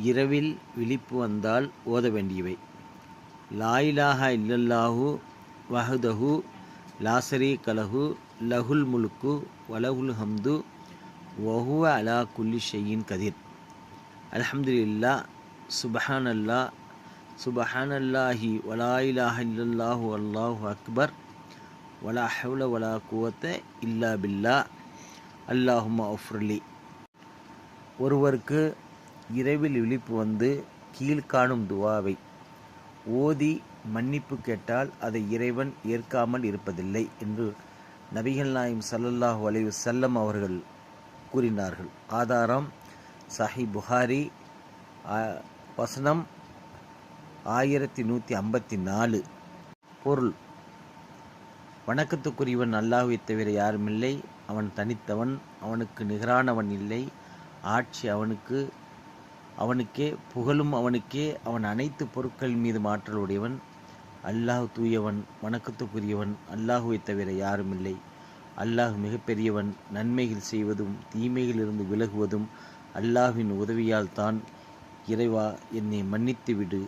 இரவில் விழிப்பு வந்தால் ஓத வேண்டியவை: லா இலாஹா இல்லல்லாஹு வஹ்தஹு லா ஷரீக லஹு லஹுல் முல்கு வலஹுல் ஹம்து வஹுவ அலா குல்லி ஷைஇன் கதீர். அல்ஹம்துலில்லாஹ், சுப்ஹானல்லாஹ், சுப்ஹானல்லாஹி வலா இலாஹா இல்லல்லாஹு வல்லாஹு அக்பர் வலா ஹவ்ல வலா குவத்த இல்லா பில்லாஹ் அல்லாஹும்ம அஃப்ரிலி. ஒருவருக்கு இரவில் விழிப்பு வந்து கீழ்காணும் துவாவை ஓதி மன்னிப்பு கேட்டால் அதை இறைவன் ஏற்காமல் இருப்பதில்லை என்று நபிகள் நாயகம் ஸல்லல்லாஹு அலைஹி வஸல்லம் அவர்கள் கூறினார்கள். ஆதாரம் சஹீஹ் புகாரி, வசனம் 1154. பொருள்: வணக்கத்துக்குரியவன் அல்லாஹ்வைத் தவிர யாருமில்லை. அவன் தனித்தவன், அவனுக்கு நிகரானவன் இல்லை. ஆட்சி அவனுக்கே, புகழும் அவனுக்கே. அவன் அனைத்து பொருட்களின் மீது ஆற்றல் உடையவன். அல்லாஹ் தூயவன், வணக்கத்துக்குரியவன், அல்லாஹ்வைத் தவிர யாருமில்லை. அல்லாஹ் மிகப்பெரியவன். நன்மைகள் செய்வதும் தீமைகளிலிருந்து விலகுவதும் அல்லாஹ்வின் உதவியால் தான். இறைவா, என்னை மன்னித்து விடு.